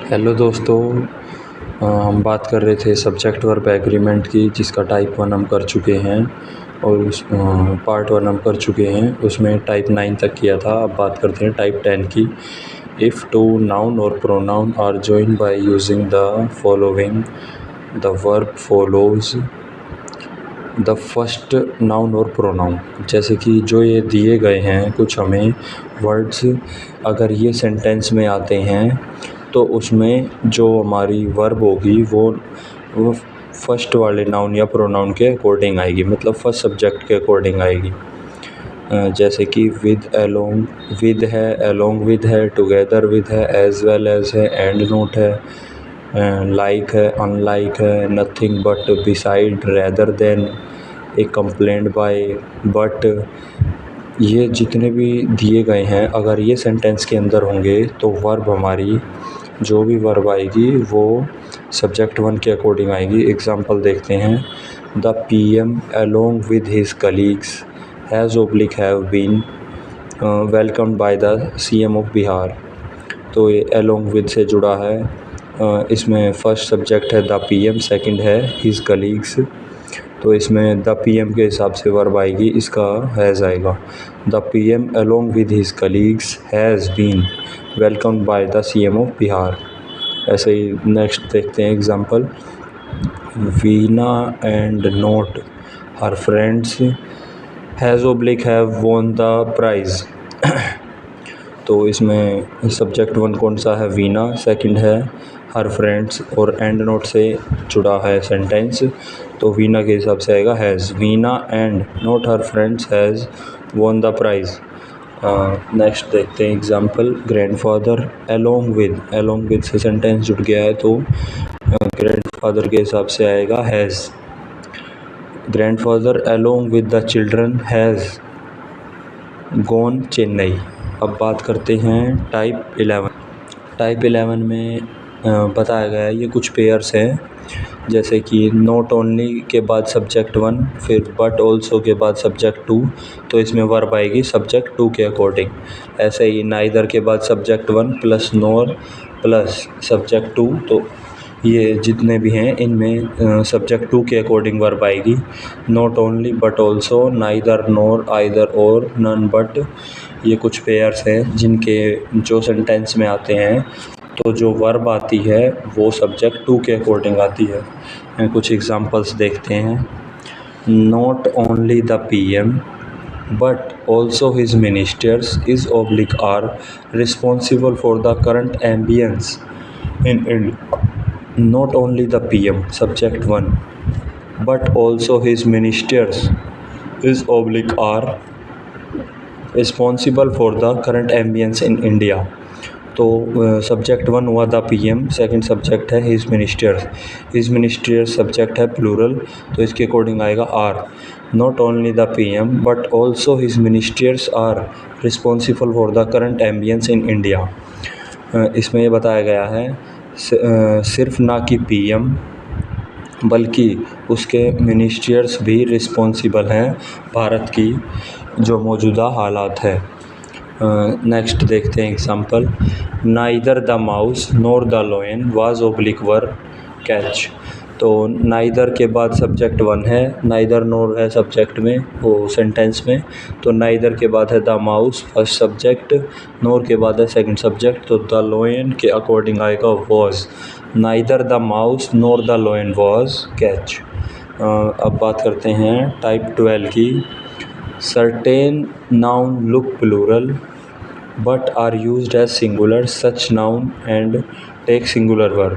Hello दोस्तों। हम बात कर रहे थे सब्जेक्ट वर्ब एग्रीमेंट की, जिसका टाइप 1 हम कर चुके हैं और उस पार्ट 1 हम कर चुके हैं। उसमें टाइप 9 तक किया था। अब बात करते हैं टाइप 10 की। इफ़ टू नाउन और pronoun are joined by using the following, the verb follows the first noun और प्रोनाउन। जैसे कि जो ये दिए गए हैं कुछ हमें वर्ड्स, अगर ये सेंटेंस में आते हैं तो उसमें जो हमारी वर्ब होगी वो फर्स्ट वाले नाउन या प्रोनाउन के अकॉर्डिंग आएगी, मतलब फर्स्ट सब्जेक्ट के अकॉर्डिंग आएगी। जैसे कि विद, अलोंग, विद है, अलोंग विद है, टुगेदर विद है, एज वेल एज है, एंड नोट है, लाइक है, अनलाइक है, nothing but, beside, rather than, accompanied by, but. ये जितने भी दिए गए हैं अगर ये सेंटेंस के अंदर होंगे तो वर्ब हमारी जो भी वर्ब आएगी वो सब्जेक्ट 1 के अकॉर्डिंग आएगी। एग्जांपल देखते हैं। The PM along with his colleagues has oblique have been welcomed by the CM of Bihar. तो ये अलोंग विद से जुड़ा है। इसमें फर्स्ट सब्जेक्ट है द पीएम, सेकंड है हिज कलीग्स। तो इसमें द पीएम के हिसाब से वर्ब आएगी, इसका हैज़ आएगा। The PM along with his colleagues has been welcomed by the CM of Bihar. ऐसे ही नेक्स्ट देखते हैं example. Veena and not her friends has oblique have won the prize. तो इसमें सब्जेक्ट 1 कौन सा है? वीना। सेकंड है हर फ्रेंड्स और एंड नोट से जुड़ा है सेंटेंस, तो वीना के हिसाब से आएगा has. Veena and not her friends has won the prize. Next देखते हैं एग्जांपल। ग्रैंडफादर अलोंग विद से सेंटेंस जुड़ गया है तो ग्रैंडफादर के हिसाब से आएगा has. Grandfather along with the children has gone Chennai. अब बात करते हैं टाइप 11। टाइप 11 में बताया गया है ये कुछ पेयर्स हैं, जैसे कि नॉट ओनली के बाद सब्जेक्ट 1, फिर बट ऑल्सो के बाद सब्जेक्ट 2, तो इसमें वर्ब आएगी सब्जेक्ट 2 के अकॉर्डिंग। ऐसे ही नाइदर के बाद सब्जेक्ट 1 प्लस नोर प्लस सब्जेक्ट 2, तो ये जितने भी हैं इनमें सब्जेक्ट 2 के अकॉर्डिंग वर्ब आएगी। Not only, but also, neither, NOR, either और, नन बट। ये कुछ पेयर्स हैं जिनके जो सेंटेंस में आते हैं तो जो वर्ब आती है वो सब्जेक्ट 2 के अकॉर्डिंग आती है। कुछ एग्जांपल्स देखते हैं। Not only the PM but also his ministers is oblique are responsible for the current ambience in India. Not only the PM subject 1 but also his ministers is oblique are responsible for the current ambience in India. तो subject 1 हुआ the PM, second subject है his ministers subject है plural, तो इसके according आएगा are. Not only the PM but also his ministers are responsible for the current ambience in India. इसमें ये बताया गया है सिर्फ ना कि पीएम बल्कि उसके मिनिस्टर्स भी रिस्पॉन्सिबल हैं भारत की जो मौजूदा हालात है। नेक्स्ट देखते हैं example. Neither the mouse nor the lion was oblique were catch. तो नाइदर के बाद सब्जेक्ट 1 है, नाइदर नोर है सब्जेक्ट में वो सेंटेंस में, तो नाइदर के बाद है the mouse first subject, nor के बाद है सेकंड सब्जेक्ट, तो द लायन के अकॉर्डिंग आएगा was. Neither the mouse nor the lion was catch. अब बात करते हैं टाइप 12 की। Certain noun look plural but are used as singular such noun and take singular verb।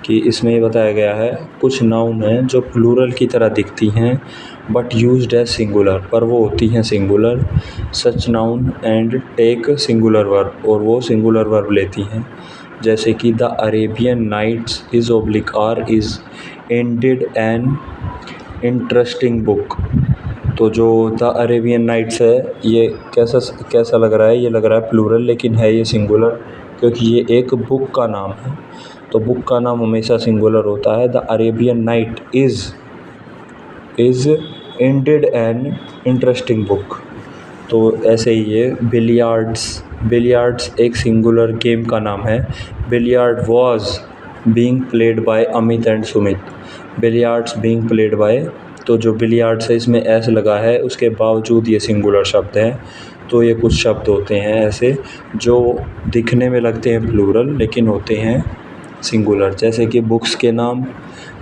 कि इसमें ये बताया गया है कुछ नाउन हैं जो प्लूरल की तरह दिखती हैं बट यूज्ड एज सिंगुलर, पर वो होती हैं singular. Such noun and take singular verb, और वो सिंगुलर वर्ब लेती हैं। जैसे कि the Arabian Nights is oblique are is indeed an interesting book. तो जो द अरेबियन नाइट्स है ये कैसा लग रहा है? ये लग रहा है प्लूरल, लेकिन है ये सिंगुलर क्योंकि ये एक बुक का नाम है, तो बुक का नाम हमेशा सिंगुलर होता है। The Arabian night is ended an interesting book. तो ऐसे ही ये बिलियार्ड्स बिलियर्ड्स एक सिंगुलर गेम का नाम है। Billiard was being played by Amit and Sumit. Billiards being played by, तो जो बिलियर्ड्स है इसमें एस लगा है, उसके बावजूद ये सिंगुलर शब्द है। तो ये कुछ शब्द होते हैं ऐसे जो दिखने में लगते हैं प्लूरल लेकिन होते हैं सिंगुलर, जैसे कि बुक्स के नाम,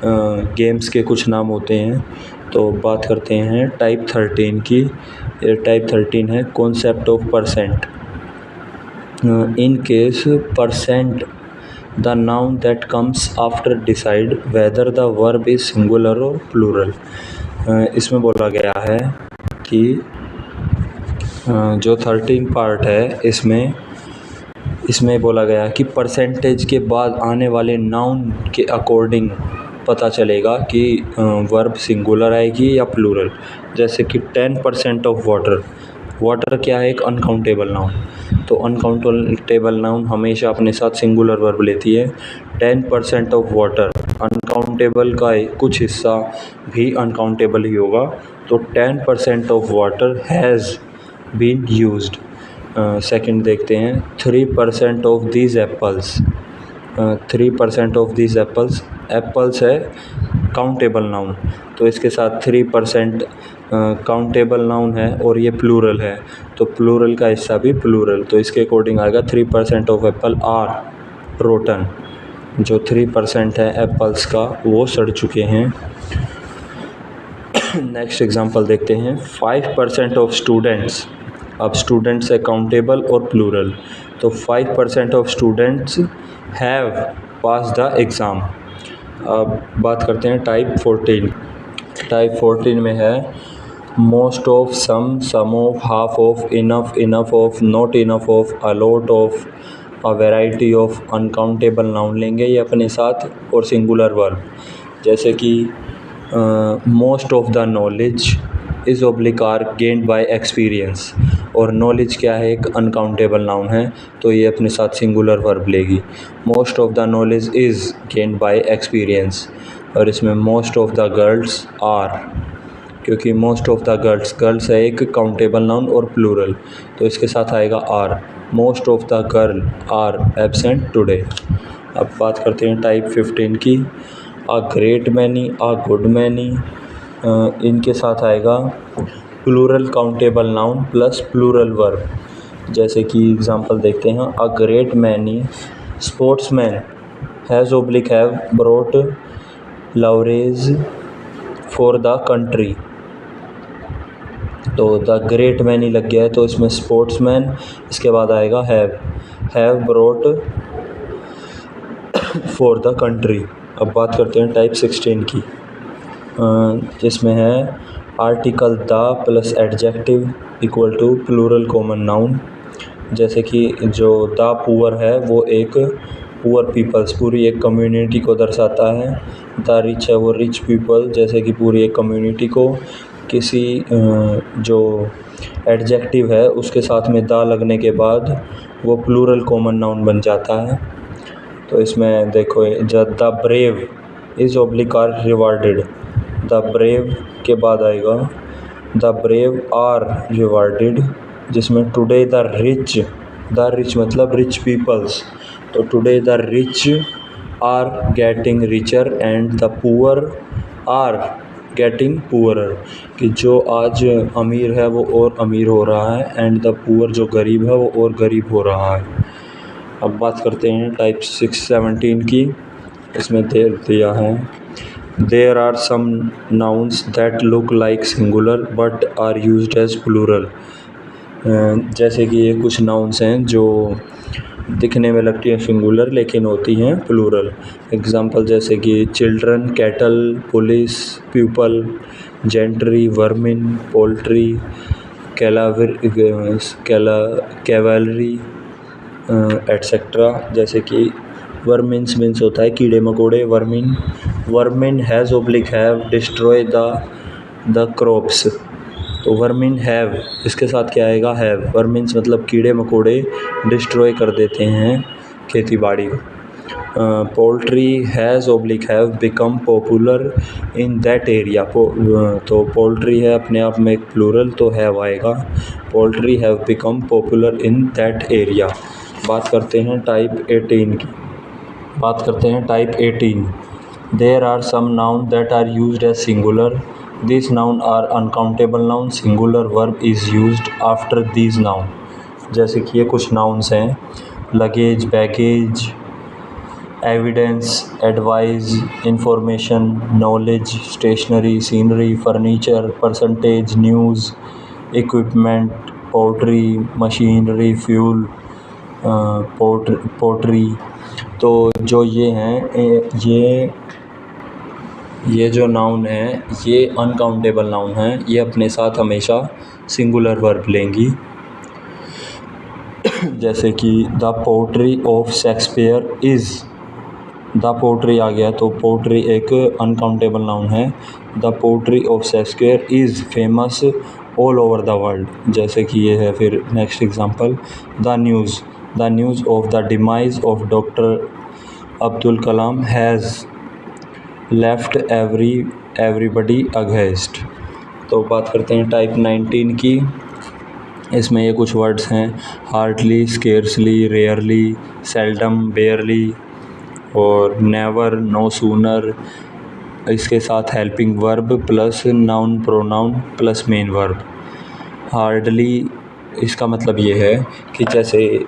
गेम्स के कुछ नाम होते हैं। तो बात करते हैं टाइप 13 की। टाइप 13 है concept of percent. In case percent the noun that comes after decide whether the verb is singular और प्लूरल। इसमें बोला गया है कि जो 13 पार्ट है इसमें बोला गया कि परसेंटेज के बाद आने वाले नाउन के अकॉर्डिंग पता चलेगा कि वर्ब सिंगुलर आएगी या प्लूरल। जैसे कि 10% ऑफ वाटर। वाटर क्या है? एक अनकाउंटेबल नाउन। तो अनकाउंटेबल नाउन हमेशा अपने साथ सिंगुलर वर्ब लेती है। 10% ऑफ वाटर, अनकाउंटेबल का कुछ हिस्सा भी अनकाउंटेबल ही होगा। तो 10% of water has been used. Second देखते हैं 3% of these apples. 3% of these apples, apples है काउंटेबल नाउन, तो इसके साथ 3% काउंटेबल नाउन है और ये प्लूरल है, तो प्लूरल का हिस्सा भी प्लूरल, तो इसके अकॉर्डिंग आएगा 3% ऑफ एप्पल आर रोटन। जो 3% है एप्पल्स का वो सड़ चुके हैं। नेक्स्ट एग्जांपल देखते हैं 5% ऑफ स्टूडेंट्स। अब स्टूडेंट्स है काउंटेबल और प्लूरल, तो 5% of students have pass the exam. अब बात करते हैं टाइप 14। टाइप 14 में है most of, some of, half of, enough of, not enough of, a lot of, a variety of. Uncountable noun लेंगे ये अपने साथ और सिंगुलर वर्ब, जैसे कि most of the knowledge is oblique are gained by experience. और knowledge क्या है? एक अनकाउंटेबल नाउन है, तो ये अपने साथ सिंगुलर वर्ब लेगी। Most of the knowledge is gained by experience. और इसमें most of the girls are, क्योंकि मोस्ट ऑफ द गर्ल्स है एक काउंटेबल नाउन और प्लूरल, तो इसके साथ आएगा R. Most of the girl are absent today. अब बात करते हैं टाइप 15 की। A great many, a good many, इनके साथ आएगा plural countable noun plus plural verb. जैसे कि एग्जांपल देखते हैं a great many sportsman has oblique have brought laurels for the country. तो द ग्रेट मैनी लग गया है, तो इसमें स्पोर्ट्समैन, इसके बाद आएगा have brought for the country. अब बात करते हैं टाइप 16 की, जिसमें है article the plus adjective equal to plural common noun. जैसे कि जो द पुअर है वो एक पुअर पीपल्स, पूरी एक कम्युनिटी को दर्शाता है। द रिच है वो रिच पीपल, जैसे कि पूरी एक कम्युनिटी को। किसी जो एडजेक्टिव है उसके साथ में द लगने के बाद वो प्लूरल कॉमन नाउन बन जाता है। तो इसमें देखो जब the brave is oblique are rewarded, the brave के बाद आएगा द ब्रेव आर रिवार्डेड, जिसमें टुडे द रिच मतलब रिच पीपल्स, तो today the rich are getting richer and the poor are getting poorer, कि जो आज अमीर है वो और अमीर हो रहा है एंड द पुअर जो गरीब है वो और गरीब हो रहा है। अब बात करते हैं टाइप 17 की। इसमें दिया है there are some nouns that look like singular but are used as plural. जैसे कि ये कुछ नाउन्स हैं जो दिखने में लगती हैं सिंगुलर लेकिन होती हैं प्लूरल। एग्जांपल जैसे कि children, cattle, police, people, gentry, vermin, poultry, cavalry etcetera. जैसे कि वर्मिन्स मीन्स होता है कीड़े मकोड़े, vermin has oblique have destroy the crops, तो वर्मिन हैव इसके साथ क्या आएगा? हैव। वर्मिन्स मतलब कीड़े मकोड़े डिस्ट्रॉय कर देते हैं खेती बाड़ी को। Poultry has oblique have become popular in that area. तो पोल्ट्री है अपने आप में एक प्लूरल, तो हैव आएगा। Poultry have become popular in that area. बात करते हैं type 18। There are some noun that are used as singular. This noun are uncountable noun. Singular verb is used after these noun. जैसे कि ये कुछ नाउन्स हैं: luggage, baggage, evidence, advice, information, knowledge, stationery, scenery, furniture, percentage, news, equipment, pottery, machinery, fuel, pottery. तो जो ये हैं, ये जो नाउन हैं ये अनकाउंटेबल नाउन हैं। ये अपने साथ हमेशा सिंगुलर वर्ब लेंगी। जैसे कि the poetry of Shakespeare is, the poetry आ गया तो पोट्री एक अनकाउंटेबल नाउन है। The poetry of Shakespeare is famous all over the world. जैसे कि ये है। फिर next example, the news of the demise of doctor Abdul Kalam has left everybody against. तो बात करते हैं टाइप 19 की। इसमें ये कुछ वर्ड्स हैं: हार्डली, स्केर्सली, रेयरली, सेल्डम, बेयरली और नेवर, नो सूनर। इसके साथ helping verb plus noun pronoun plus main verb. Hardly, इसका मतलब ये है कि जैसे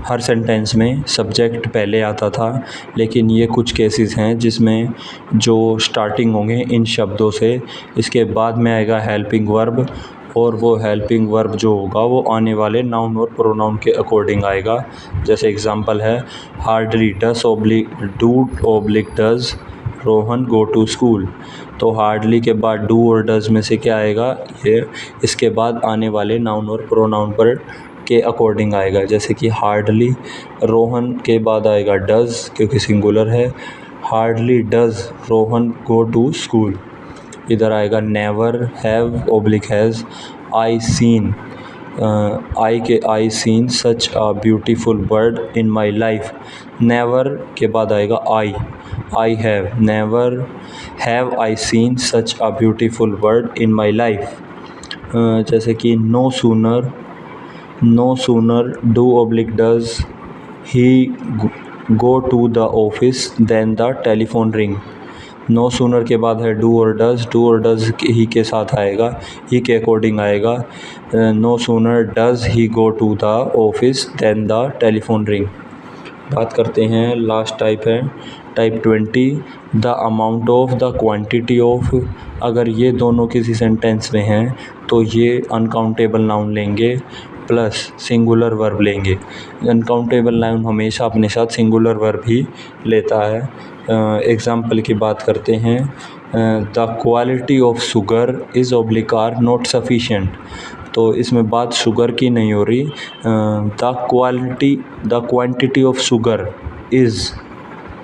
हर सेंटेंस में सब्जेक्ट पहले आता था, लेकिन ये कुछ केसेस हैं जिसमें जो स्टार्टिंग होंगे इन शब्दों से, इसके बाद में आएगा हेल्पिंग वर्ब, और वो हेल्पिंग वर्ब जो होगा वो आने वाले नाउन और प्रोनाउन के अकॉर्डिंग आएगा। जैसे एग्जांपल है, hardly does Rohan go to school. तो हार्डली के बाद डू और डज में से क्या आएगा, ये इसके बाद आने वाले नाउन और प्रोनाउन पर के अकॉर्डिंग आएगा। जैसे कि हार्डली रोहन के बाद आएगा डज, क्योंकि सिंगुलर है। Hardly does Rohan go to school. इधर आएगा never, have oblique has, I seen such a beautiful bird in my life. Never के बाद आएगा I have, never have I seen such a beautiful bird in my life. जैसे कि no sooner do oblique does he go to the office then the telephone ring. No sooner के बाद है do और does he के साथ आएगा, ही के अकॉर्डिंग आएगा। No sooner does he go to the office then the telephone ring. बात करते हैं, लास्ट टाइप है type 20, the amount of, the quantity of. अगर ये दोनों किसी सेंटेंस में हैं तो ये अनकाउंटेबल नाउन लेंगे प्लस सिंगुलर वर्ब लेंगे। अनकाउंटेबल नाउन हमेशा अपने साथ सिंगुलर वर्ब ही लेता है। एग्जाम्पल की बात करते हैं, the quality of sugar is oblique are not sufficient. तो इसमें बात शुगर की नहीं हो रही। The quantity of sugar is,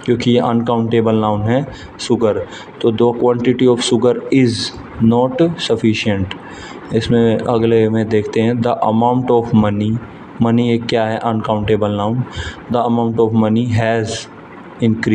क्योंकि ये अनकाउंटेबल नाउन है शुगर, तो the quantity of sugar is not sufficient. इसमें अगले में देखते हैं, द अमाउंट ऑफ मनी एक क्या है, uncountable noun. The amount of money has increase.